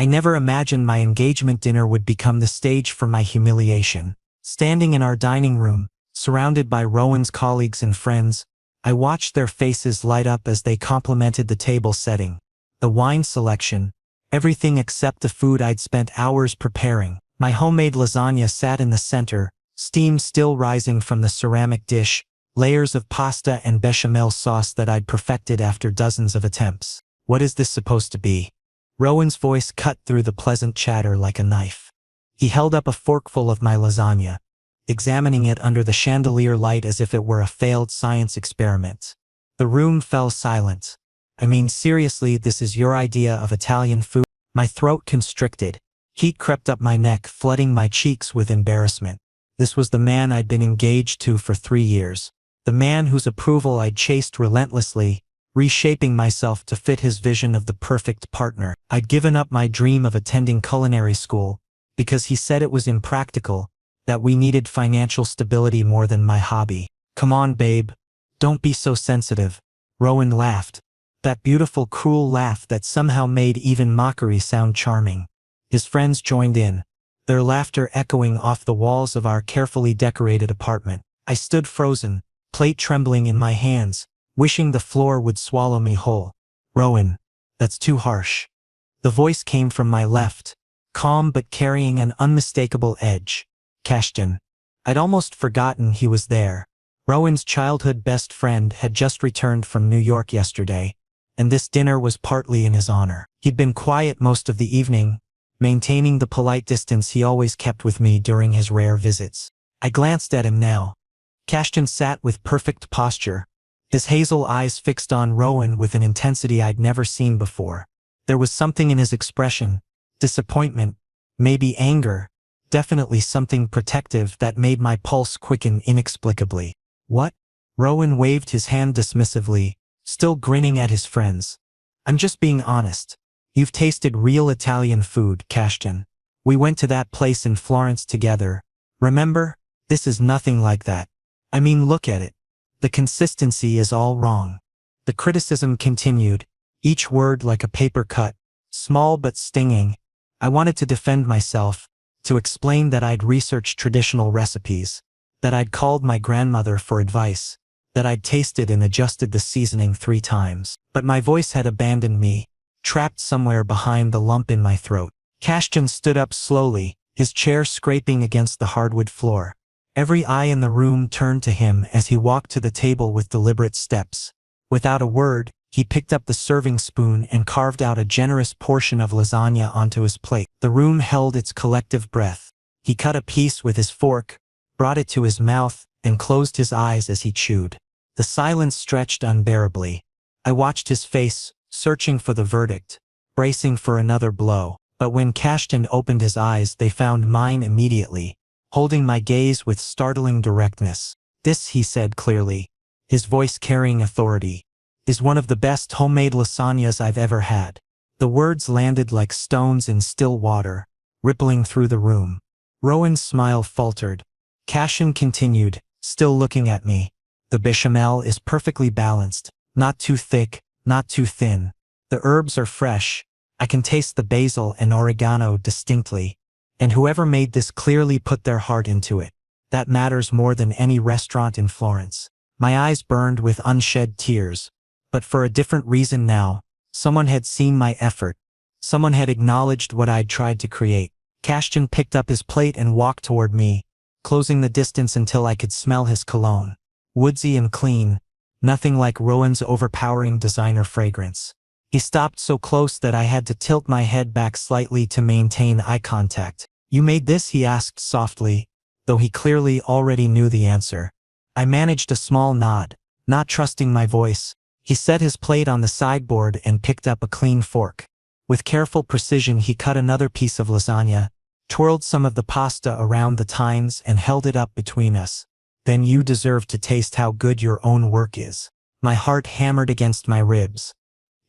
I never imagined my engagement dinner would become the stage for my humiliation. Standing in our dining room, surrounded by Rowan's colleagues and friends, I watched their faces light up as they complimented the table setting, the wine selection, everything except the food I'd spent hours preparing. My homemade lasagna sat in the center, steam still rising from the ceramic dish, layers of pasta and bechamel sauce that I'd perfected after dozens of attempts. What is this supposed to be? Rowan's voice cut through the pleasant chatter like a knife. He held up a forkful of my lasagna, examining it under the chandelier light as if it were a failed science experiment. The room fell silent. I mean, seriously, this is your idea of Italian food? My throat constricted. Heat crept up my neck, flooding my cheeks with embarrassment. This was the man I'd been engaged to for 3 years. The man whose approval I'd chased relentlessly, reshaping myself to fit his vision of the perfect partner. I'd given up my dream of attending culinary school, because he said it was impractical, that we needed financial stability more than my hobby. Come on, babe. Don't be so sensitive. Rowan laughed. That beautiful, cruel laugh that somehow made even mockery sound charming. His friends joined in, their laughter echoing off the walls of our carefully decorated apartment. I stood frozen, plate trembling in my hands, wishing the floor would swallow me whole. Rowan, that's too harsh. The voice came from my left, calm but carrying an unmistakable edge. Kashtan. I'd almost forgotten he was there. Rowan's childhood best friend had just returned from New York yesterday, and this dinner was partly in his honor. He'd been quiet most of the evening, maintaining the polite distance he always kept with me during his rare visits. I glanced at him now. Kashtan sat with perfect posture, his hazel eyes fixed on Rowan with an intensity I'd never seen before. There was something in his expression, disappointment, maybe anger, definitely something protective that made my pulse quicken inexplicably. What? Rowan waved his hand dismissively, still grinning at his friends. I'm just being honest. You've tasted real Italian food, Kashtan. We went to that place in Florence together. Remember? This is nothing like that. I mean, look at it. The consistency is all wrong. The criticism continued, each word like a paper cut, small but stinging. I wanted to defend myself, to explain that I'd researched traditional recipes, that I'd called my grandmother for advice, that I'd tasted and adjusted the seasoning 3 times. But my voice had abandoned me, trapped somewhere behind the lump in my throat. Kashtan stood up slowly, his chair scraping against the hardwood floor. Every eye in the room turned to him as he walked to the table with deliberate steps. Without a word, he picked up the serving spoon and carved out a generous portion of lasagna onto his plate. The room held its collective breath. He cut a piece with his fork, brought it to his mouth, and closed his eyes as he chewed. The silence stretched unbearably. I watched his face, searching for the verdict, bracing for another blow. But when Kashtan opened his eyes, they found mine immediately, holding my gaze with startling directness. This, he said clearly, his voice carrying authority, is one of the best homemade lasagnas I've ever had. The words landed like stones in still water, rippling through the room. Rowan's smile faltered. Kashtan continued, still looking at me. The bechamel is perfectly balanced, not too thick, not too thin. The herbs are fresh. I can taste the basil and oregano distinctly. And whoever made this clearly put their heart into it. That matters more than any restaurant in Florence. My eyes burned with unshed tears. But for a different reason now. Someone had seen my effort. Someone had acknowledged what I'd tried to create. Kashtan picked up his plate and walked toward me, closing the distance until I could smell his cologne. Woodsy and clean, nothing like Rowan's overpowering designer fragrance. He stopped so close that I had to tilt my head back slightly to maintain eye contact. You made this? He asked softly, though he clearly already knew the answer. I managed a small nod, not trusting my voice. He set his plate on the sideboard and picked up a clean fork. With careful precision he cut another piece of lasagna, twirled some of the pasta around the tines and held it up between us. Then you deserve to taste how good your own work is. My heart hammered against my ribs.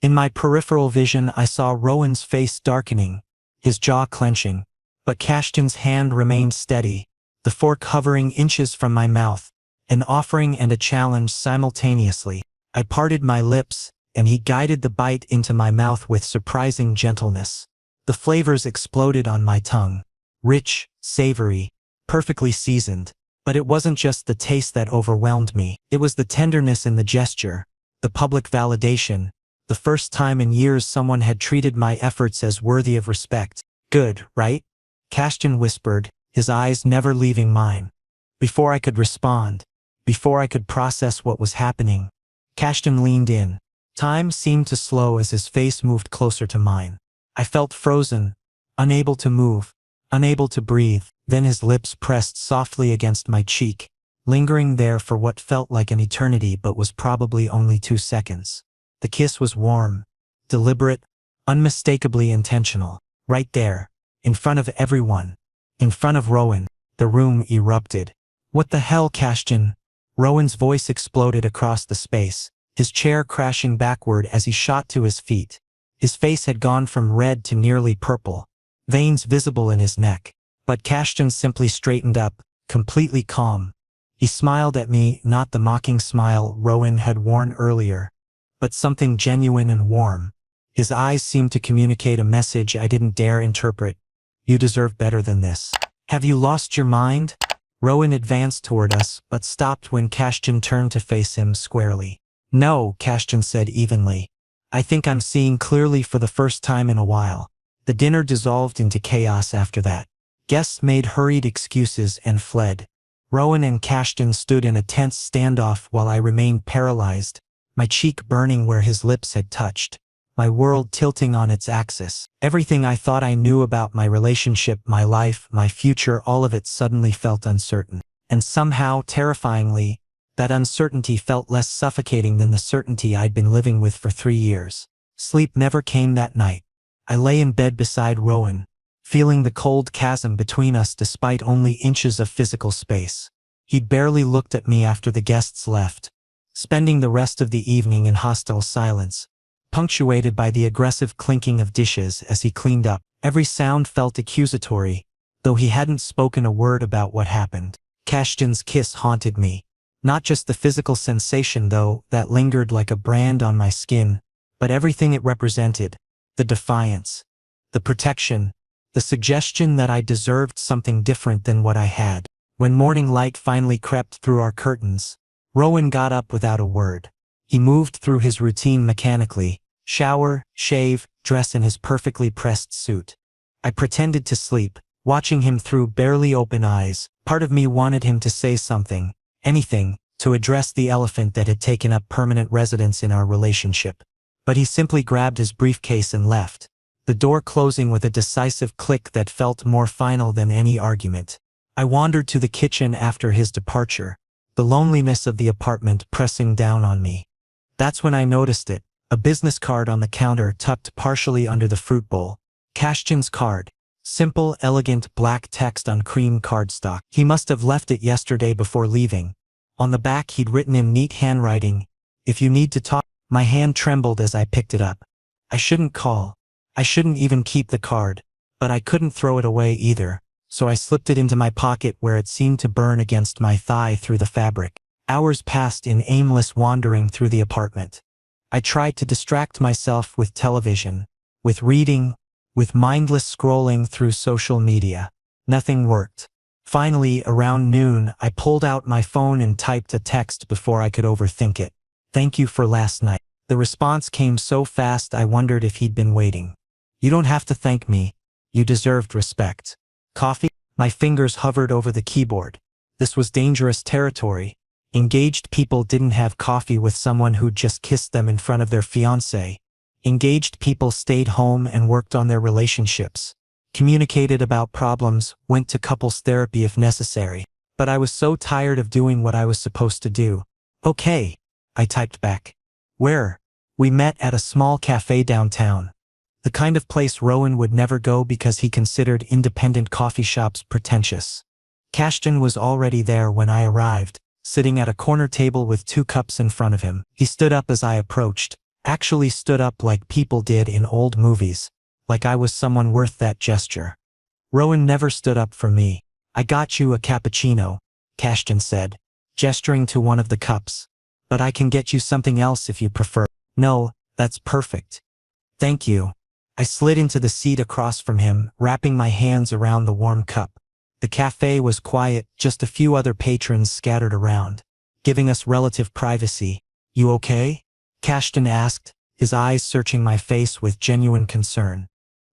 In my peripheral vision I saw Rowan's face darkening, his jaw clenching. But Kashtan's hand remained steady, the fork hovering inches from my mouth, an offering and a challenge simultaneously. I parted my lips, and he guided the bite into my mouth with surprising gentleness. The flavors exploded on my tongue. Rich, savory, perfectly seasoned. But it wasn't just the taste that overwhelmed me. It was the tenderness in the gesture, the public validation, the first time in years someone had treated my efforts as worthy of respect. Good, right? Kashtan whispered, his eyes never leaving mine. Before I could respond, before I could process what was happening, Kashtan leaned in. Time seemed to slow as his face moved closer to mine. I felt frozen, unable to move, unable to breathe. Then his lips pressed softly against my cheek, lingering there for what felt like an eternity but was probably only 2 seconds. The kiss was warm, deliberate, unmistakably intentional. Right there, in front of everyone, in front of Rowan. The room erupted. What the hell, Kashtan? Rowan's voice exploded across the space, his chair crashing backward as he shot to his feet. His face had gone from red to nearly purple, veins visible in his neck. But Kashtan simply straightened up, completely calm. He smiled at me, not the mocking smile Rowan had worn earlier, but something genuine and warm. His eyes seemed to communicate a message I didn't dare interpret. You deserve better than this. Have you lost your mind? Rowan advanced toward us, but stopped when Kashtan turned to face him squarely. No, Kashtan said evenly. I think I'm seeing clearly for the first time in a while. The dinner dissolved into chaos after that. Guests made hurried excuses and fled. Rowan and Kashtan stood in a tense standoff while I remained paralyzed, my cheek burning where his lips had touched, my world tilting on its axis. Everything I thought I knew about my relationship, my life, my future, all of it suddenly felt uncertain. And somehow, terrifyingly, that uncertainty felt less suffocating than the certainty I'd been living with for 3 years. Sleep never came that night. I lay in bed beside Rowan, feeling the cold chasm between us despite only inches of physical space. He'd barely looked at me after the guests left, spending the rest of the evening in hostile silence, punctuated by the aggressive clinking of dishes as he cleaned up. Every sound felt accusatory, though he hadn't spoken a word about what happened. Kashtan's kiss haunted me. Not just the physical sensation, though, that lingered like a brand on my skin, but everything it represented. The defiance, the protection, the suggestion that I deserved something different than what I had. When morning light finally crept through our curtains, Rowan got up without a word. He moved through his routine mechanically, shower, shave, dress in his perfectly pressed suit. I pretended to sleep, watching him through barely open eyes. Part of me wanted him to say something, anything, to address the elephant that had taken up permanent residence in our relationship. But he simply grabbed his briefcase and left, the door closing with a decisive click that felt more final than any argument. I wandered to the kitchen after his departure, the loneliness of the apartment pressing down on me. That's when I noticed it, a business card on the counter tucked partially under the fruit bowl. Kashtan's card. Simple, elegant black text on cream cardstock. He must have left it yesterday before leaving. On the back he'd written in neat handwriting, "If you need to talk." My hand trembled as I picked it up. I shouldn't call. I shouldn't even keep the card, but I couldn't throw it away either, so I slipped it into my pocket where it seemed to burn against my thigh through the fabric. Hours passed in aimless wandering through the apartment. I tried to distract myself with television, with reading, with mindless scrolling through social media. Nothing worked. Finally, around noon, I pulled out my phone and typed a text before I could overthink it. "Thank you for last night." The response came so fast I wondered if he'd been waiting. "You don't have to thank me. You deserved respect." Coffee? My fingers hovered over the keyboard. This was dangerous territory. Engaged people didn't have coffee with someone who'd just kissed them in front of their fiancé. Engaged people stayed home and worked on their relationships, communicated about problems, went to couples therapy if necessary. But I was so tired of doing what I was supposed to do. "Okay," I typed back. "Where?" We met at a small cafe downtown. The kind of place Rowan would never go because he considered independent coffee shops pretentious. Kashtan was already there when I arrived, sitting at a corner table with 2 cups in front of him. He stood up as I approached, actually stood up like people did in old movies, like I was someone worth that gesture. Rowan never stood up for me. "I got you a cappuccino," Kashtan said, gesturing to one of the cups. "But I can get you something else if you prefer." "No, that's perfect. Thank you." I slid into the seat across from him, wrapping my hands around the warm cup. The cafe was quiet, just a few other patrons scattered around, giving us relative privacy. "You okay?" Kashtan asked, his eyes searching my face with genuine concern.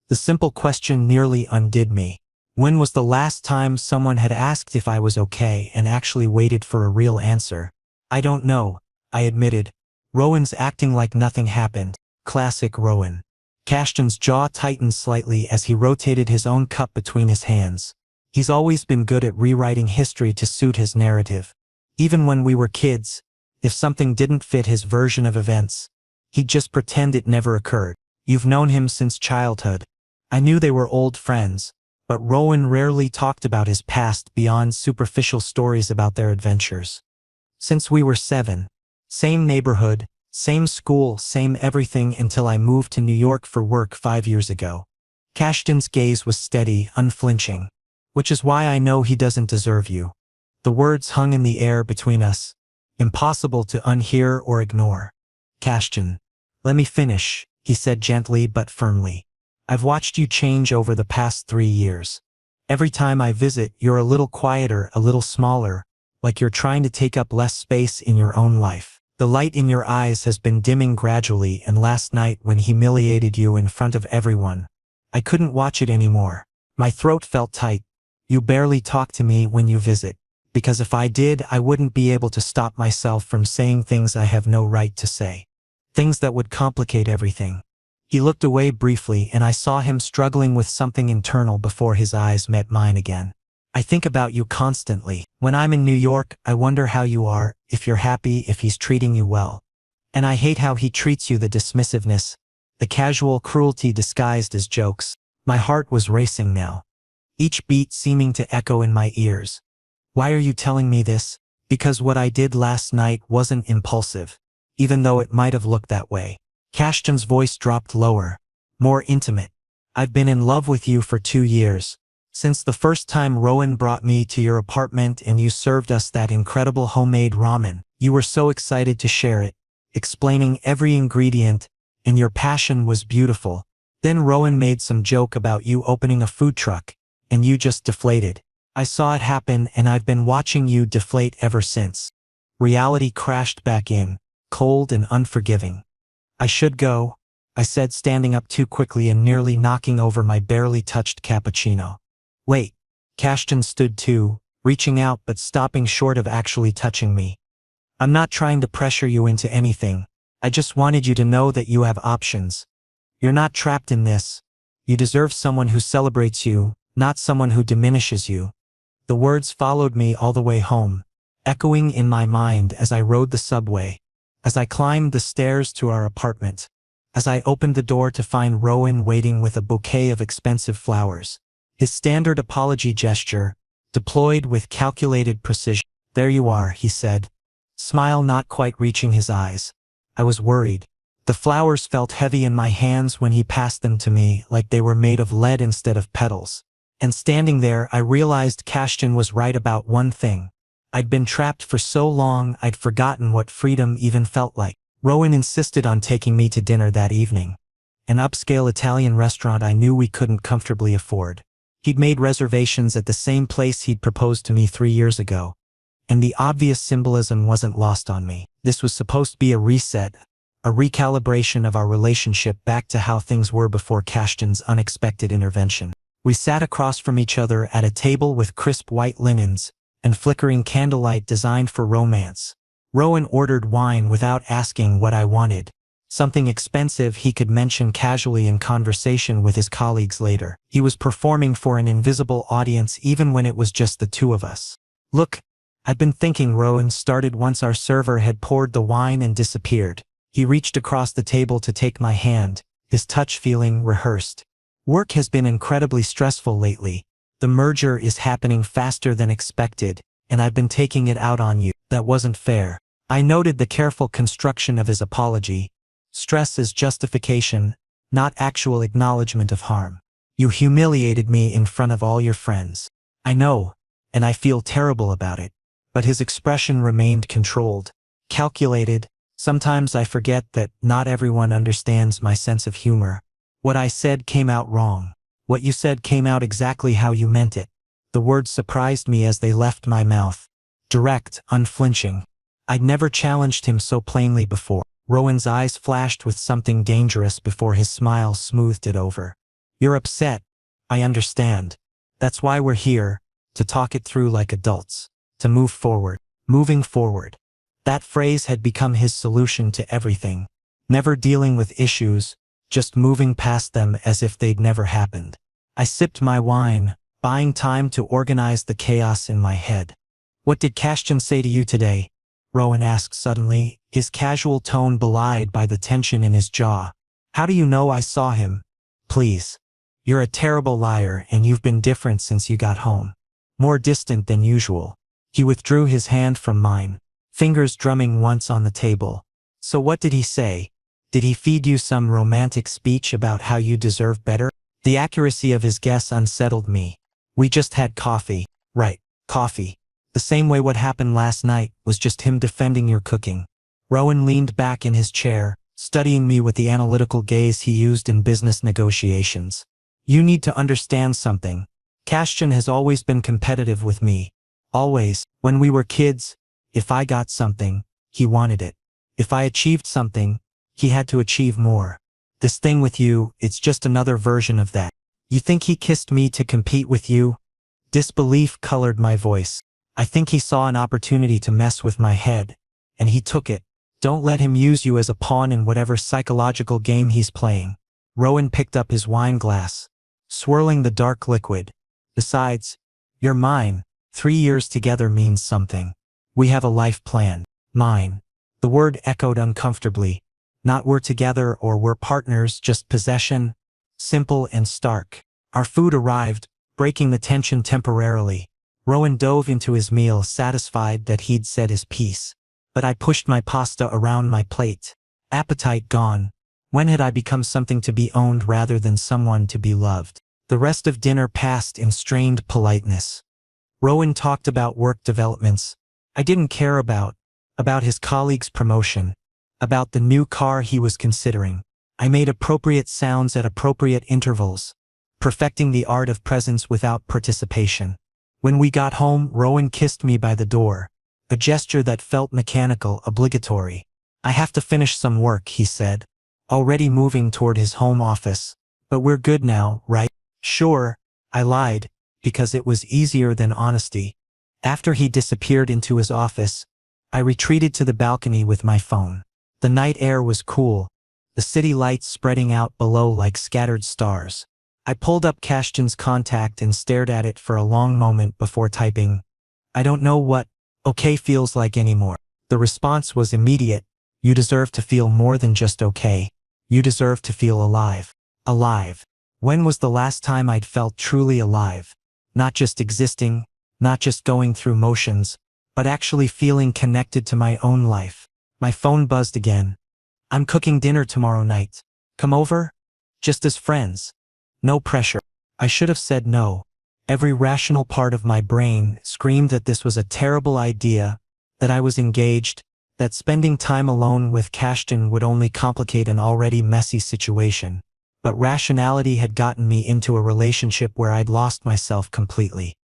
The simple question nearly undid me. When was the last time someone had asked if I was okay and actually waited for a real answer? "I don't know," I admitted. "Rowan's acting like nothing happened." Classic Rowan. Kashtan's jaw tightened slightly as he rotated his own cup between his hands. He's always been good at rewriting history to suit his narrative. Even when we were kids, if something didn't fit his version of events, he'd just pretend it never occurred. "You've known him since childhood." I knew they were old friends, but Rowan rarely talked about his past beyond superficial stories about their adventures. "Since we were 7. Same neighborhood, same school, same everything until I moved to New York for work 5 years ago." Kashtan's gaze was steady, unflinching. "Which is why I know he doesn't deserve you." The words hung in the air between us, impossible to unhear or ignore. "Kashtan, let me finish," he said gently but firmly. "I've watched you change over the past 3 years. Every time I visit, you're a little quieter, a little smaller, like you're trying to take up less space in your own life. The light in your eyes has been dimming gradually, and last night when he humiliated you in front of everyone, I couldn't watch it anymore. My throat felt tight. You barely talk to me when you visit, because if I did, I wouldn't be able to stop myself from saying things I have no right to say. Things that would complicate everything." He looked away briefly, and I saw him struggling with something internal before his eyes met mine again. "I think about you constantly. When I'm in New York, I wonder how you are, if you're happy, if he's treating you well. And I hate how he treats you, the dismissiveness, the casual cruelty disguised as jokes." My heart was racing now, each beat seeming to echo in my ears. "Why are you telling me this?" "Because what I did last night wasn't impulsive, even though it might have looked that way." Kashtan's voice dropped lower, more intimate. "I've been in love with you for 2 years. Since the first time Rowan brought me to your apartment and you served us that incredible homemade ramen. You were so excited to share it, explaining every ingredient, and your passion was beautiful. Then Rowan made some joke about you opening a food truck, and you just deflated. I saw it happen, and I've been watching you deflate ever since." Reality crashed back in, cold and unforgiving. "I should go," I said, standing up too quickly and nearly knocking over my barely touched cappuccino. "Wait." Kashtan stood too, reaching out but stopping short of actually touching me. "I'm not trying to pressure you into anything. I just wanted you to know that you have options. You're not trapped in this. You deserve someone who celebrates you, not someone who diminishes you." The words followed me all the way home, echoing in my mind as I rode the subway, as I climbed the stairs to our apartment, as I opened the door to find Rowan waiting with a bouquet of expensive flowers. His standard apology gesture, deployed with calculated precision. "There you are," he said, smile not quite reaching his eyes. I was worried. The flowers felt heavy in my hands when he passed them to me, like they were made of lead instead of petals. And standing there, I realized Kashtan was right about one thing. I'd been trapped for so long I'd forgotten what freedom even felt like. Rowan insisted on taking me to dinner that evening. An upscale Italian restaurant I knew we couldn't comfortably afford. He'd made reservations at the same place he'd proposed to me 3 years ago. And the obvious symbolism wasn't lost on me. This was supposed to be a reset, a recalibration of our relationship back to how things were before Kashtan's unexpected intervention. We sat across from each other at a table with crisp white linens and flickering candlelight designed for romance. Rowan ordered wine without asking what I wanted, something expensive he could mention casually in conversation with his colleagues later. He was performing for an invisible audience even when it was just the two of us. "Look, I've been thinking," Rowan started once our server had poured the wine and disappeared. He reached across the table to take my hand, his touch feeling rehearsed. "Work has been incredibly stressful lately. The merger is happening faster than expected, and I've been taking it out on you. That wasn't fair." I noted the careful construction of his apology. Stress is justification, not actual acknowledgement of harm. "You humiliated me in front of all your friends." "I know, and I feel terrible about it." But his expression remained controlled, calculated. Sometimes I forget that not everyone understands my sense of humor. What I said came out wrong. What you said came out exactly how you meant it. The words surprised me as they left my mouth. Direct, unflinching. I'd never challenged him so plainly before. Rowan's eyes flashed with something dangerous before his smile smoothed it over. You're upset. I understand. That's why we're here, to talk it through like adults. To move forward. Moving forward. That phrase had become his solution to everything. Never dealing with issues, just moving past them as if they'd never happened. I sipped my wine, buying time to organize the chaos in my head. What did Kashtan say to you today? Rowan asked suddenly, his casual tone belied by the tension in his jaw. How do you know I saw him? Please. You're a terrible liar and you've been different since you got home. More distant than usual. He withdrew his hand from mine, fingers drumming once on the table. So what did he say? Did he feed you some romantic speech about how you deserve better? The accuracy of his guess unsettled me. We just had coffee. Right, coffee. The same way what happened last night was just him defending your cooking. Rowan leaned back in his chair, studying me with the analytical gaze he used in business negotiations. You need to understand something. Kashtan has always been competitive with me. Always. When we were kids, if I got something, he wanted it. If I achieved something, he had to achieve more. This thing with you, it's just another version of that. You think he kissed me to compete with you? Disbelief colored my voice. I think he saw an opportunity to mess with my head, and he took it. Don't let him use you as a pawn in whatever psychological game he's playing. Rowan picked up his wine glass, swirling the dark liquid. Besides, you're mine. 3 years together means something. We have a life plan. Mine. The word echoed uncomfortably. Not we're together or we're partners, just possession. Simple and stark. Our food arrived, breaking the tension temporarily. Rowan dove into his meal, satisfied that he'd said his piece. But I pushed my pasta around my plate. Appetite gone. When had I become something to be owned rather than someone to be loved? The rest of dinner passed in strained politeness. Rowan talked about work developments I didn't care about his colleague's promotion, about the new car he was considering. I made appropriate sounds at appropriate intervals, perfecting the art of presence without participation. When we got home, Rowan kissed me by the door, a gesture that felt mechanical, obligatory. I have to finish some work, he said, already moving toward his home office. But we're good now, right? Sure, I lied, because it was easier than honesty. After he disappeared into his office, I retreated to the balcony with my phone. The night air was cool, the city lights spreading out below like scattered stars. I pulled up Kashtan's contact and stared at it for a long moment before typing, I don't know what okay feels like anymore. The response was immediate. You deserve to feel more than just okay. You deserve to feel alive. Alive. When was the last time I'd felt truly alive? Not just existing, not just going through motions, but actually feeling connected to my own life. My phone buzzed again. I'm cooking dinner tomorrow night. Come over? Just as friends. No pressure. I should have said no. Every rational part of my brain screamed that this was a terrible idea, that I was engaged, that spending time alone with Kashtan would only complicate an already messy situation. But rationality had gotten me into a relationship where I'd lost myself completely.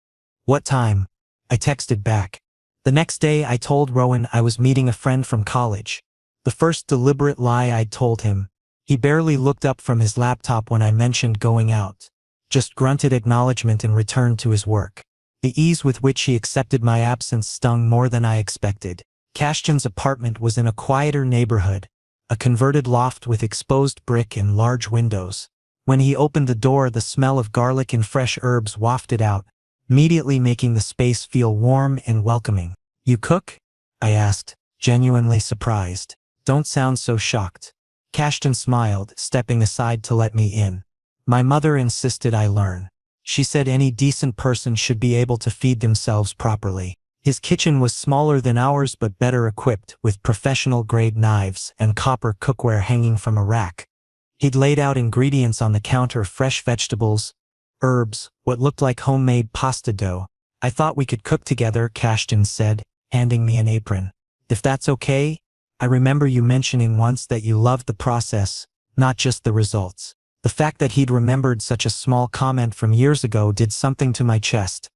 What time? I texted back. The next day I told Rowan I was meeting a friend from college. The first deliberate lie I'd told him. He barely looked up from his laptop when I mentioned going out. Just grunted acknowledgement and returned to his work. The ease with which he accepted my absence stung more than I expected. Kashtan's apartment was in a quieter neighborhood, a converted loft with exposed brick and large windows. When he opened the door, the smell of garlic and fresh herbs wafted out, immediately making the space feel warm and welcoming. You cook? I asked, genuinely surprised. Don't sound so shocked. Kashtan smiled, stepping aside to let me in. My mother insisted I learn. She said any decent person should be able to feed themselves properly. His kitchen was smaller than ours but better equipped, with professional-grade knives and copper cookware hanging from a rack. He'd laid out ingredients on the counter: fresh vegetables, herbs, what looked like homemade pasta dough. I thought we could cook together, Kashtan said, handing me an apron. If that's okay? I remember you mentioning once that you loved the process, not just the results. The fact that he'd remembered such a small comment from years ago did something to my chest,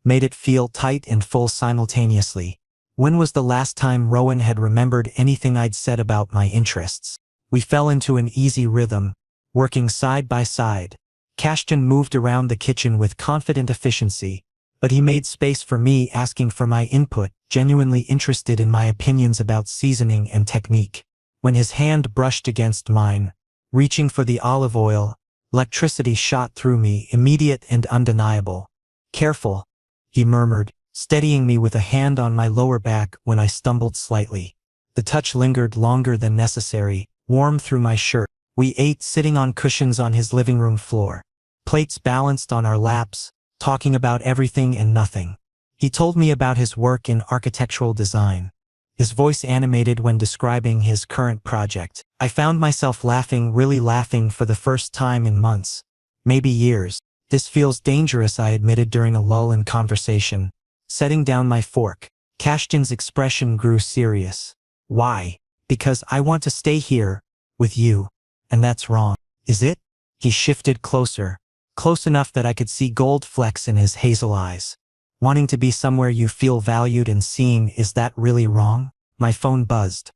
made it feel tight and full simultaneously. When was the last time Rowan had remembered anything I'd said about my interests? We fell into an easy rhythm, working side by side. Kashtan moved around the kitchen with confident efficiency, but he made space for me, asking for my input, genuinely interested in my opinions about seasoning and technique. When his hand brushed against mine, reaching for the olive oil, electricity shot through me, immediate and undeniable. "Careful," he murmured, steadying me with a hand on my lower back when I stumbled slightly. The touch lingered longer than necessary, warm through my shirt. We ate sitting on cushions on his living room floor, plates balanced on our laps, talking about everything and nothing. He told me about his work in architectural design, his voice animated when describing his current project. I found myself laughing, really laughing for the first time in months, maybe years. "This feels dangerous," I admitted during a lull in conversation, setting down my fork. Kashtan's expression grew serious. "Why?" "Because I want to stay here, with you. And that's wrong." "Is it?" He shifted closer, close enough that I could see gold flecks in his hazel eyes. "Wanting to be somewhere you feel valued and seen, is that really wrong?" My phone buzzed.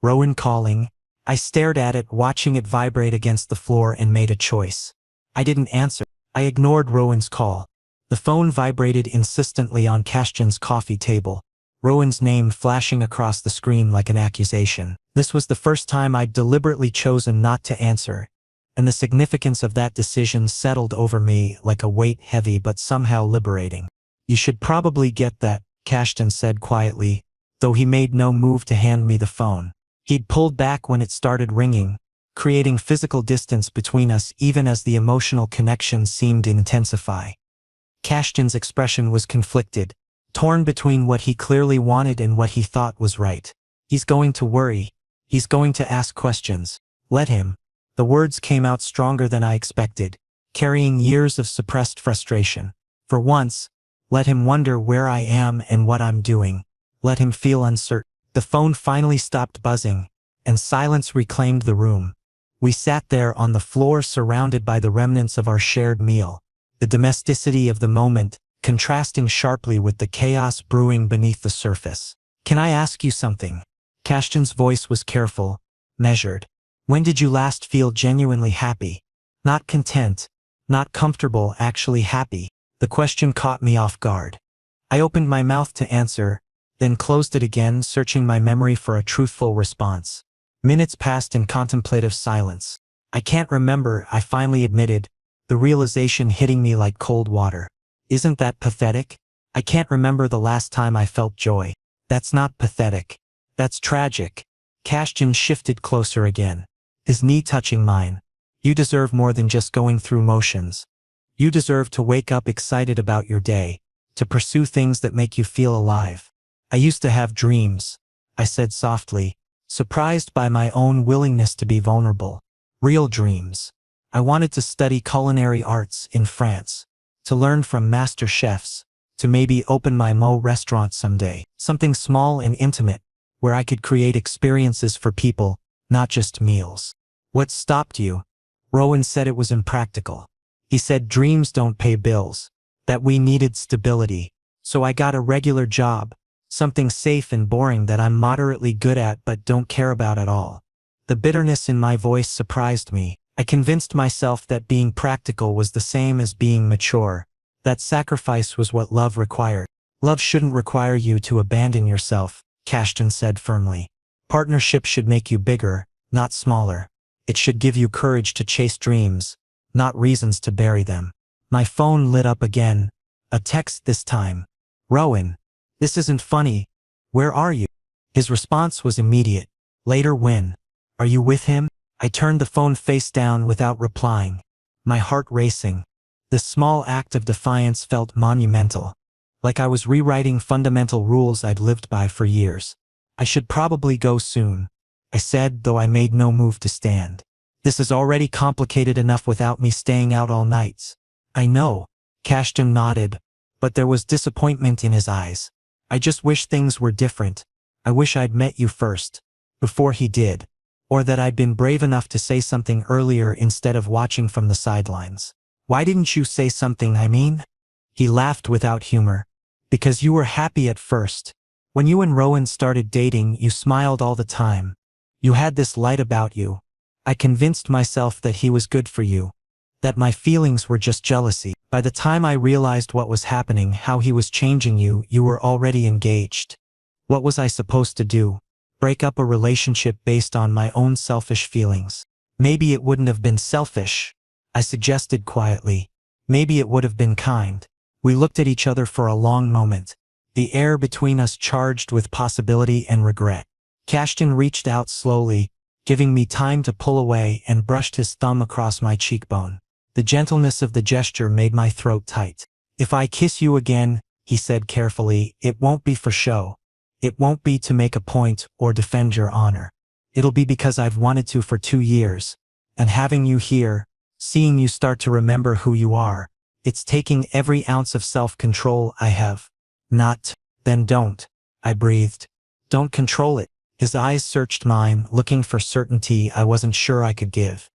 Rowan calling. I stared at it, watching it vibrate against the floor, and made a choice. I didn't answer. I ignored Rowan's call. The phone vibrated insistently on Kashtan's coffee table, Rowan's name flashing across the screen like an accusation. This was the first time I'd deliberately chosen not to answer, and the significance of that decision settled over me like a weight, heavy but somehow liberating. "You should probably get that," Kashtan said quietly, though he made no move to hand me the phone. He'd pulled back when it started ringing, creating physical distance between us even as the emotional connection seemed to intensify. Kashtan's expression was conflicted, torn between what he clearly wanted and what he thought was right. "He's going to worry. He's going to ask questions. Let him." The words came out stronger than I expected, carrying years of suppressed frustration. "For once, let him wonder where I am and what I'm doing. Let him feel uncertain." The phone finally stopped buzzing, and silence reclaimed the room. We sat there on the floor, surrounded by the remnants of our shared meal, the domesticity of the moment contrasting sharply with the chaos brewing beneath the surface. "Can I ask you something?" Kashtan's voice was careful, measured. "When did you last feel genuinely happy? Not content, not comfortable, actually happy?" The question caught me off guard. I opened my mouth to answer, then closed it again, searching my memory for a truthful response. Minutes passed in contemplative silence. "I can't remember," I finally admitted, the realization hitting me like cold water. "Isn't that pathetic? I can't remember the last time I felt joy." "That's not pathetic. That's tragic." Kashtan shifted closer again, his knee touching mine. "You deserve more than just going through motions. You deserve to wake up excited about your day, to pursue things that make you feel alive." "I used to have dreams," I said softly, surprised by my own willingness to be vulnerable. "Real dreams. I wanted to study culinary arts in France, to learn from master chefs, to maybe open my restaurant someday. Something small and intimate, where I could create experiences for people, not just meals." "What stopped you?" Rowan said it was impractical. He said dreams don't pay bills, that we needed stability. So I got a regular job, something safe and boring that I'm moderately good at but don't care about at all. The bitterness in my voice surprised me. I convinced myself that being practical was the same as being mature, that sacrifice was what love required. "Love shouldn't require you to abandon yourself," Kashtan said firmly. "Partnership should make you bigger, not smaller. It should give you courage to chase dreams, not reasons to bury them." My phone lit up again, a text this time. "Rowan, this isn't funny. Where are you?" His response was immediate. "Later when? Are you with him?" I turned the phone face down without replying, my heart racing. This small act of defiance felt monumental, like I was rewriting fundamental rules I'd lived by for years. "I should probably go soon," I said, though I made no move to stand. "This is already complicated enough without me staying out all nights." "I know," Kashtan nodded, but there was disappointment in his eyes. "I just wish things were different. I wish I'd met you first, before he did." Or that I'd been brave enough to say something earlier instead of watching from the sidelines. Why didn't you say something, I mean? He laughed without humor. Because you were happy at first. When you and Rowan started dating, you smiled all the time. You had this light about you. I convinced myself that he was good for you. That my feelings were just jealousy. By the time I realized what was happening, how he was changing you, you were already engaged. What was I supposed to do? Break up a relationship based on my own selfish feelings? Maybe it wouldn't have been selfish, I suggested quietly. Maybe it would have been kind. We looked at each other for a long moment, the air between us charged with possibility and regret. Kashtan reached out slowly, giving me time to pull away, and brushed his thumb across my cheekbone. The gentleness of the gesture made my throat tight. If I kiss you again, he said carefully, it won't be for show. It won't be to make a point or defend your honor. It'll be because I've wanted to for 2 years. And having you here, seeing you start to remember who you are, it's taking every ounce of self-control I have. Not, then don't, I breathed. Don't control it. His eyes searched mine, looking for certainty I wasn't sure I could give.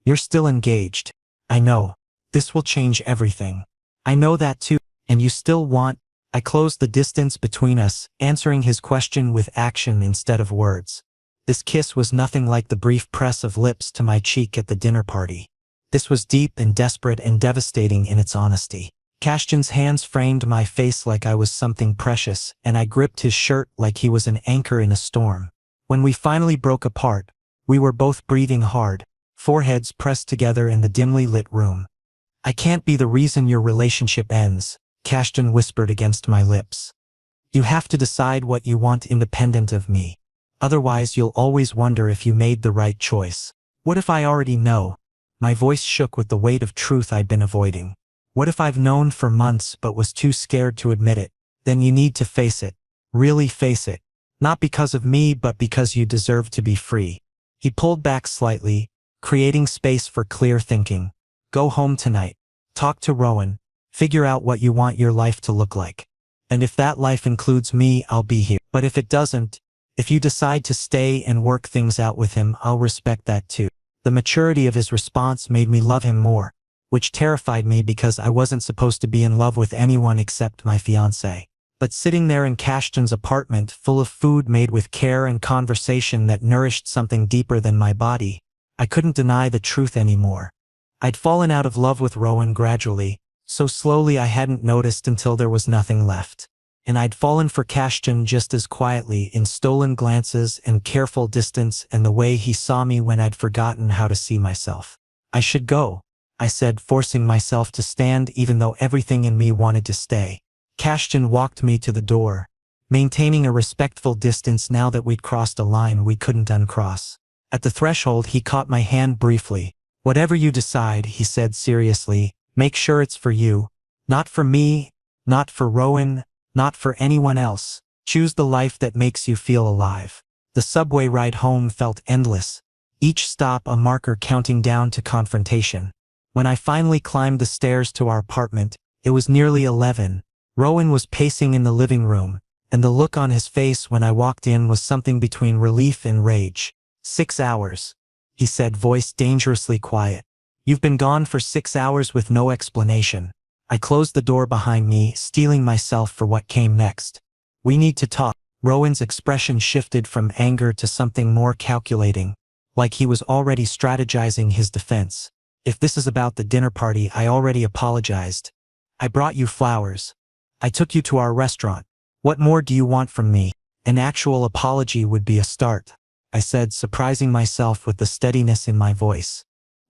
You're still engaged. I know. This will change everything. I know that too. And you still want. I closed the distance between us, answering his question with action instead of words. This kiss was nothing like the brief press of lips to my cheek at the dinner party. This was deep and desperate and devastating in its honesty. Kashtan's hands framed my face like I was something precious, and I gripped his shirt like he was an anchor in a storm. When we finally broke apart, we were both breathing hard, foreheads pressed together in the dimly lit room. I can't be the reason your relationship ends, Kashtan whispered against my lips. You have to decide what you want independent of me. Otherwise you'll always wonder if you made the right choice. What if I already know? My voice shook with the weight of truth I'd been avoiding. What if I've known for months but was too scared to admit it? Then you need to face it. Really face it. Not because of me, but because you deserve to be free. He pulled back slightly, creating space for clear thinking. Go home tonight. Talk to Rowan. Figure out what you want your life to look like. And if that life includes me, I'll be here. But if it doesn't, if you decide to stay and work things out with him, I'll respect that too. The maturity of his response made me love him more, which terrified me because I wasn't supposed to be in love with anyone except my fiancé. But sitting there in Kashtan's apartment, full of food made with care and conversation that nourished something deeper than my body, I couldn't deny the truth anymore. I'd fallen out of love with Rowan gradually, so slowly I hadn't noticed until there was nothing left. And I'd fallen for Kashtan just as quietly, in stolen glances and careful distance and the way he saw me when I'd forgotten how to see myself. I should go, I said, forcing myself to stand even though everything in me wanted to stay. Kashtan walked me to the door, maintaining a respectful distance now that we'd crossed a line we couldn't uncross. At the threshold he caught my hand briefly. Whatever you decide, he said seriously, make sure it's for you. Not for me, not for Rowan, not for anyone else. Choose the life that makes you feel alive. The subway ride home felt endless, each stop a marker counting down to confrontation. When I finally climbed the stairs to our apartment, it was nearly 11. Rowan was pacing in the living room, and the look on his face when I walked in was something between relief and rage. 6 hours, he said, voice dangerously quiet. You've been gone for 6 hours with no explanation. I closed the door behind me, steeling myself for what came next. We need to talk. Rowan's expression shifted from anger to something more calculating, like he was already strategizing his defense. If this is about the dinner party, I already apologized. I brought you flowers. I took you to our restaurant. What more do you want from me? An actual apology would be a start, I said, surprising myself with the steadiness in my voice.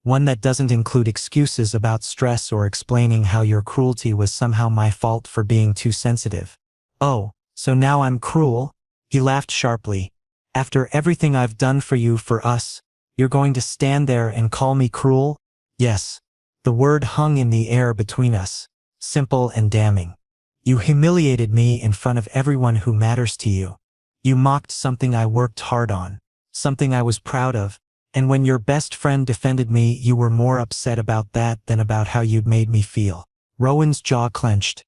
One that doesn't include excuses about stress or explaining how your cruelty was somehow my fault for being too sensitive. Oh, so now I'm cruel? He laughed sharply. After everything I've done for you, for us, you're going to stand there and call me cruel? Yes. The word hung in the air between us, simple and damning. You humiliated me in front of everyone who matters to you. You mocked something I worked hard on, something I was proud of. And when your best friend defended me, you were more upset about that than about how you'd made me feel. Rowan's jaw clenched.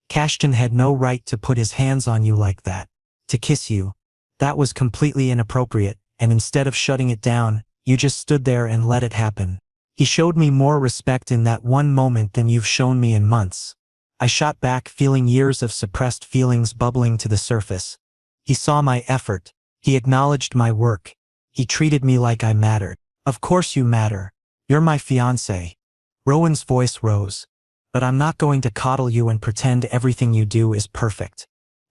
Kashtan had no right to put his hands on you like that. To kiss you. That was completely inappropriate, and instead of shutting it down, you just stood there and let it happen. He showed me more respect in that one moment than you've shown me in months. I shot back, feeling years of suppressed feelings bubbling to the surface. He saw my effort. He acknowledged my work. He treated me like I mattered. Of course you matter. You're my fiancé. Rowan's voice rose. But I'm not going to coddle you and pretend everything you do is perfect.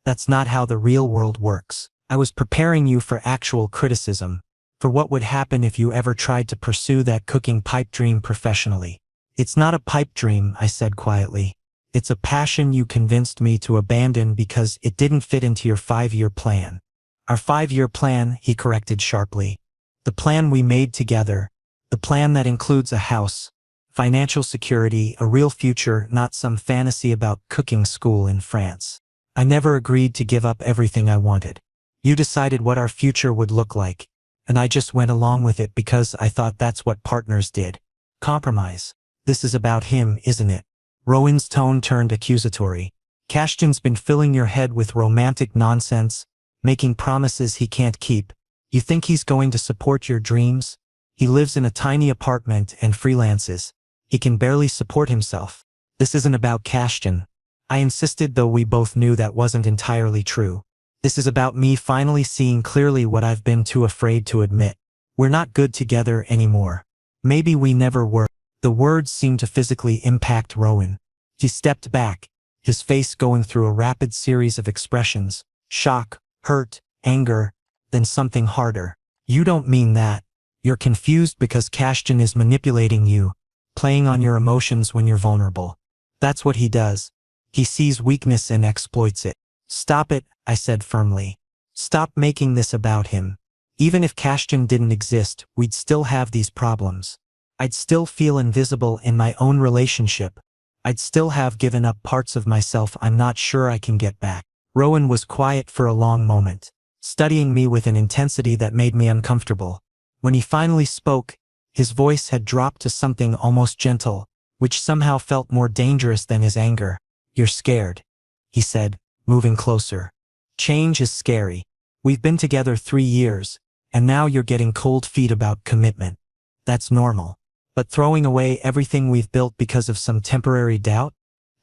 That's not how the real world works. I was preparing you for actual criticism, for what would happen if you ever tried to pursue that cooking pipe dream professionally. It's not a pipe dream, I said quietly. It's a passion you convinced me to abandon because it didn't fit into your 5-year plan. Our 5-year plan, he corrected sharply. The plan we made together. The plan that includes a house, financial security, a real future, not some fantasy about cooking school in France. I never agreed to give up everything I wanted. You decided what our future would look like, and I just went along with it because I thought that's what partners did. Compromise. This is about him, isn't it? Rowan's tone turned accusatory. Kashtan's been filling your head with romantic nonsense, making promises he can't keep. You think he's going to support your dreams? He lives in a tiny apartment and freelances. He can barely support himself. This isn't about Kashtan. I insisted, though we both knew that wasn't entirely true. This is about me finally seeing clearly what I've been too afraid to admit. We're not good together anymore. Maybe we never were. The words seemed to physically impact Rowan. He stepped back, his face going through a rapid series of expressions: shock, hurt, anger, then something harder. You don't mean that. You're confused because Kashtan is manipulating you, playing on your emotions when you're vulnerable. That's what he does. He sees weakness and exploits it. Stop it, I said firmly. Stop making this about him. Even if Kashtan didn't exist, we'd still have these problems. I'd still feel invisible in my own relationship. I'd still have given up parts of myself I'm not sure I can get back. Rowan was quiet for a long moment, studying me with an intensity that made me uncomfortable. When he finally spoke, his voice had dropped to something almost gentle, which somehow felt more dangerous than his anger. You're scared, he said, moving closer. Change is scary. We've been together 3 years, and now you're getting cold feet about commitment. That's normal. But throwing away everything we've built because of some temporary doubt?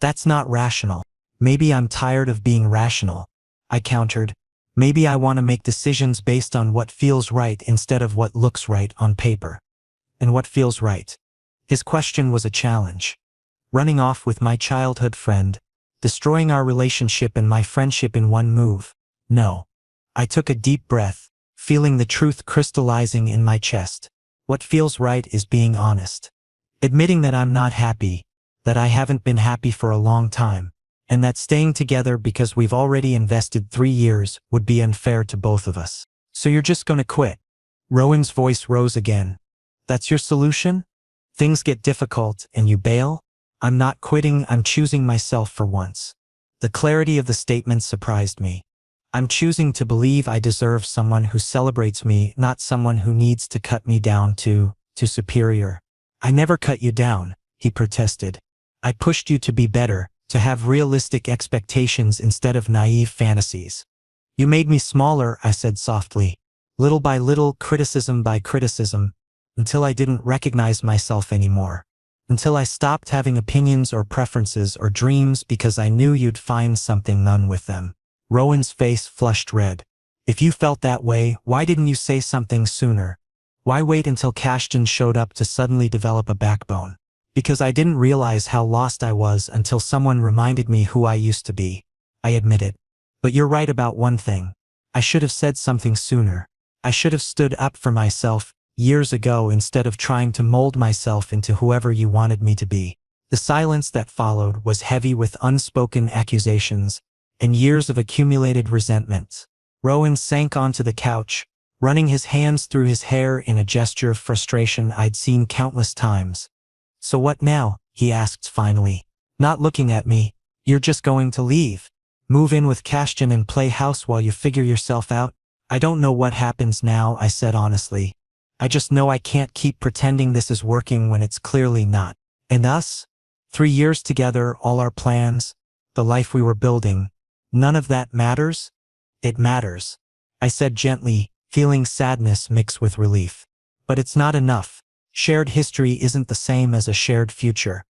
That's not rational. Maybe I'm tired of being rational, I countered. Maybe I want to make decisions based on what feels right instead of what looks right on paper. And what feels right? His question was a challenge. Running off with my childhood friend, destroying our relationship and my friendship in one move. No. I took a deep breath, feeling the truth crystallizing in my chest. What feels right is being honest. Admitting that I'm not happy, that I haven't been happy for a long time, and that staying together because we've already invested 3 years would be unfair to both of us. So you're just gonna quit? Rowan's voice rose again. That's your solution? Things get difficult and you bail? I'm not quitting, I'm choosing myself for once. The clarity of the statement surprised me. I'm choosing to believe I deserve someone who celebrates me, not someone who needs to cut me down to superior. I never cut you down, he protested. I pushed you to be better, to have realistic expectations instead of naive fantasies. You made me smaller, I said softly. Little by little, criticism by criticism, until I didn't recognize myself anymore. Until I stopped having opinions or preferences or dreams because I knew you'd find something none with them. Rowan's face flushed red. If you felt that way, why didn't you say something sooner? Why wait until Kashtan showed up to suddenly develop a backbone? Because I didn't realize how lost I was until someone reminded me who I used to be, I admitted. But you're right about one thing. I should have said something sooner. I should have stood up for myself years ago instead of trying to mold myself into whoever you wanted me to be. The silence that followed was heavy with unspoken accusations and years of accumulated resentments. Rowan sank onto the couch, running his hands through his hair in a gesture of frustration I'd seen countless times. So what now? He asked finally, not looking at me. You're just going to leave? Move in with Kashtan and play house while you figure yourself out? I don't know what happens now, I said honestly. I just know I can't keep pretending this is working when it's clearly not. And us? 3 years together, all our plans, the life we were building. None of that matters? It matters, I said gently, feeling sadness mixed with relief. But it's not enough. Shared history isn't the same as a shared future.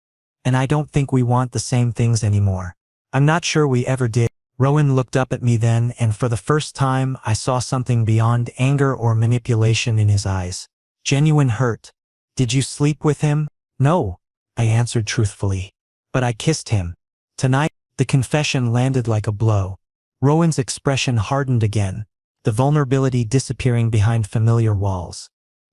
And I don't think we want the same things anymore. I'm not sure we ever did. Rowan looked up at me then, and for the first time I saw something beyond anger or manipulation in his eyes. Genuine hurt. Did you sleep with him? No, I answered truthfully. But I kissed him. Tonight. The confession landed like a blow. Rowan's expression hardened again, the vulnerability disappearing behind familiar walls.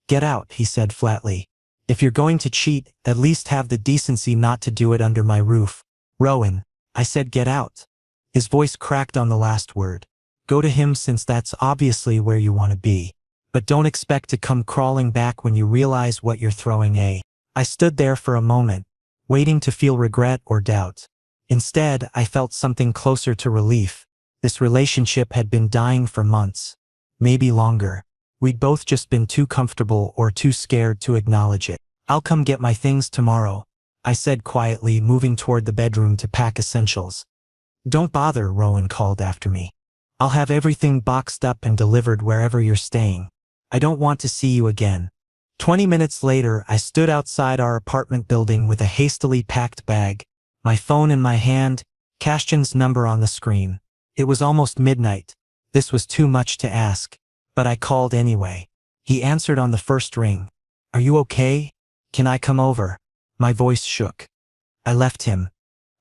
Get out, he said flatly. If you're going to cheat, at least have the decency not to do it under my roof. Rowan, I said, get out. His voice cracked on the last word. Go to him, since that's obviously where you want to be. But don't expect to come crawling back when you realize what you're throwing. I stood there for a moment, waiting to feel regret or doubt. Instead, I felt something closer to relief. This relationship had been dying for months, maybe longer. We'd both just been too comfortable or too scared to acknowledge it. I'll come get my things tomorrow, I said quietly, moving toward the bedroom to pack essentials. Don't bother, Rowan called after me. I'll have everything boxed up and delivered wherever you're staying. I don't want to see you again. 20 minutes later, I stood outside our apartment building with a hastily packed bag, my phone in my hand, Kashtan's number on the screen. It was almost midnight. This was too much to ask, but I called anyway. He answered on the first ring. Are you okay? Can I come over? My voice shook. I left him.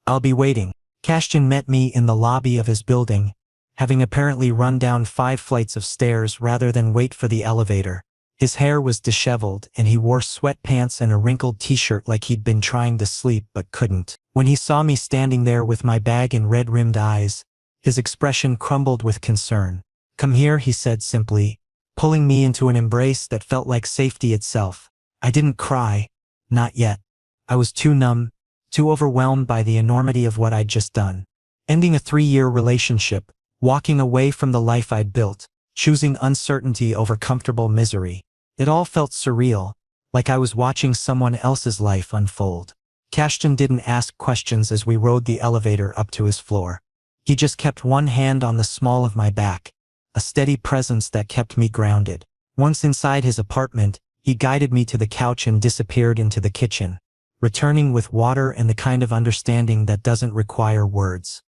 I'll be waiting. Kashtan met me in the lobby of his building, having apparently run down 5 flights of stairs rather than wait for the elevator. His hair was disheveled, and he wore sweatpants and a wrinkled t-shirt like he'd been trying to sleep but couldn't. When he saw me standing there with my bag and red-rimmed eyes, his expression crumbled with concern. Come here, he said simply, pulling me into an embrace that felt like safety itself. I didn't cry. Not yet. I was too numb, too overwhelmed by the enormity of what I'd just done. Ending a 3-year relationship, walking away from the life I'd built, choosing uncertainty over comfortable misery. It all felt surreal, like I was watching someone else's life unfold. Kashtan didn't ask questions as we rode the elevator up to his floor. He just kept one hand on the small of my back, a steady presence that kept me grounded. Once inside his apartment, he guided me to the couch and disappeared into the kitchen, returning with water and the kind of understanding that doesn't require words.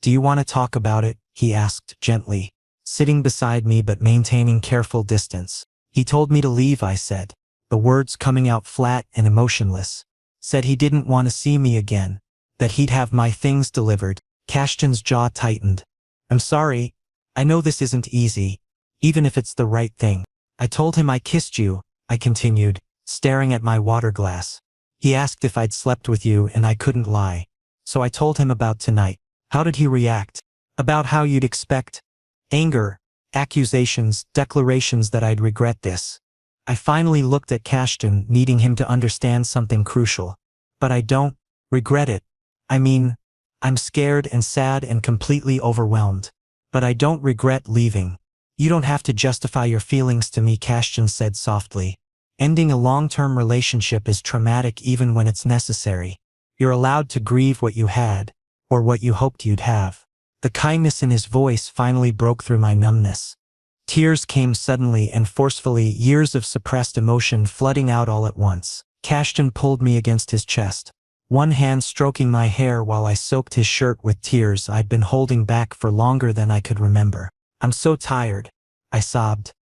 Do you want to talk about it? He asked gently, sitting beside me but maintaining careful distance. He told me to leave, I said, the words coming out flat and emotionless. Said he didn't want to see me again, that he'd have my things delivered. Kashtan's jaw tightened. I'm sorry. I know this isn't easy, even if it's the right thing. I told him I kissed you, I continued, staring at my water glass. He asked if I'd slept with you and I couldn't lie. So I told him about tonight. How did he react? About how you'd expect. Anger, accusations, declarations that I'd regret this. I finally looked at Kashtan, needing him to understand something crucial. But I don't regret it. I mean, I'm scared and sad and completely overwhelmed. But I don't regret leaving. You don't have to justify your feelings to me, Kashtan said softly. Ending a long-term relationship is traumatic even when it's necessary. You're allowed to grieve what you had, or what you hoped you'd have. The kindness in his voice finally broke through my numbness. Tears came suddenly and forcefully, years of suppressed emotion flooding out all at once. Kashtan pulled me against his chest, one hand stroking my hair while I soaked his shirt with tears I'd been holding back for longer than I could remember. I'm so tired, I sobbed.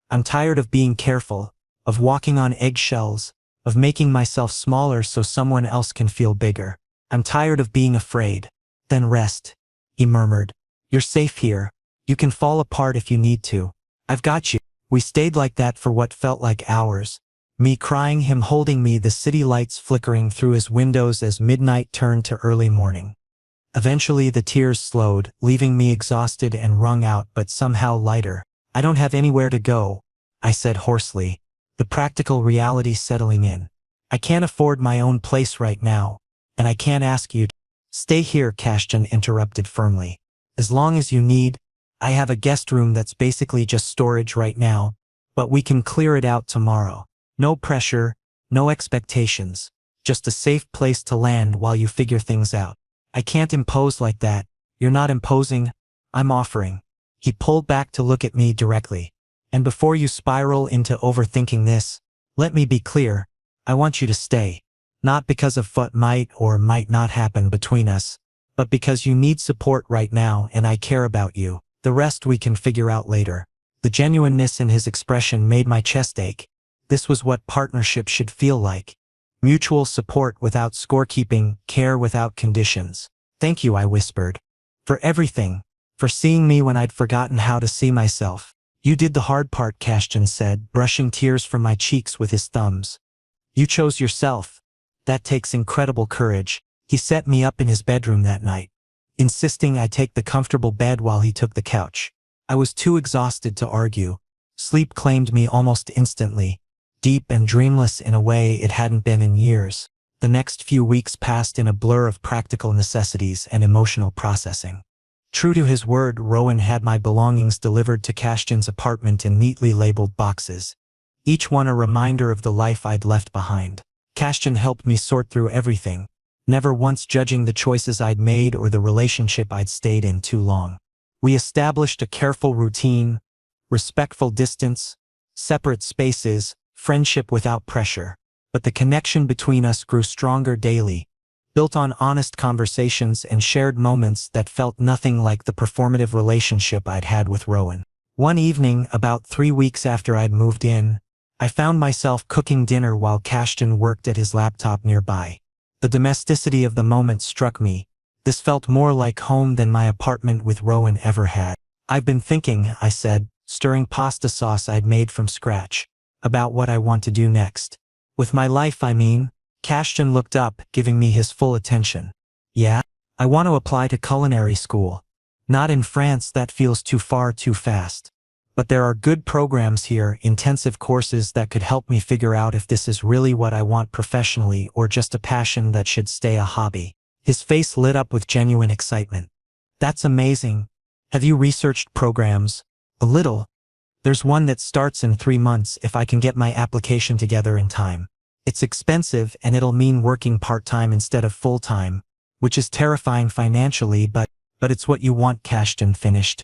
I'm tired of being careful, of walking on eggshells, of making myself smaller so someone else can feel bigger. I'm tired of being afraid. Then rest, he murmured. You're safe here. You can fall apart if you need to. I've got you. We stayed like that for what felt like hours. Me crying, him holding me, the city lights flickering through his windows as midnight turned to early morning. Eventually the tears slowed, leaving me exhausted and wrung out but somehow lighter. I don't have anywhere to go, I said hoarsely, the practical reality settling in. I can't afford my own place right now, and I can't ask you to stay here, Kashtan interrupted firmly. As long as you need. I have a guest room that's basically just storage right now, but we can clear it out tomorrow. No pressure, no expectations, just a safe place to land while you figure things out. I can't impose like that. You're not imposing, I'm offering. He pulled back to look at me directly. And before you spiral into overthinking this, let me be clear, I want you to stay. Not because of what might or might not happen between us, but because you need support right now and I care about you. The rest we can figure out later. The genuineness in his expression made my chest ache. This was what partnership should feel like. Mutual support without scorekeeping, care without conditions. Thank you, I whispered. For everything. For seeing me when I'd forgotten how to see myself. You did the hard part, Kashtan said, brushing tears from my cheeks with his thumbs. You chose yourself. That takes incredible courage. He set me up in his bedroom that night, insisting I take the comfortable bed while he took the couch. I was too exhausted to argue. Sleep claimed me almost instantly, deep and dreamless in a way it hadn't been in years. The next few weeks passed in a blur of practical necessities and emotional processing. True to his word, Rowan had my belongings delivered to Kashtan's apartment in neatly labeled boxes, each one a reminder of the life I'd left behind. Kashtan helped me sort through everything, never once judging the choices I'd made or the relationship I'd stayed in too long. We established a careful routine, respectful distance, separate spaces, friendship without pressure. But the connection between us grew stronger daily, built on honest conversations and shared moments that felt nothing like the performative relationship I'd had with Rowan. One evening, about 3 weeks after I'd moved in, I found myself cooking dinner while Kashtan worked at his laptop nearby. The domesticity of the moment struck me. This felt more like home than my apartment with Rowan ever had. I've been thinking, I said, stirring pasta sauce I'd made from scratch, about what I want to do next. With my life, I mean. Kashtan looked up, giving me his full attention. Yeah? I want to apply to culinary school. Not in France, that feels too far too fast. But there are good programs here, intensive courses that could help me figure out if this is really what I want professionally or just a passion that should stay a hobby. His face lit up with genuine excitement. That's amazing. Have you researched programs? A little. There's one that starts in 3 months if I can get my application together in time. It's expensive and it'll mean working part-time instead of full-time, which is terrifying financially, but it's what you want, Kashtan finished.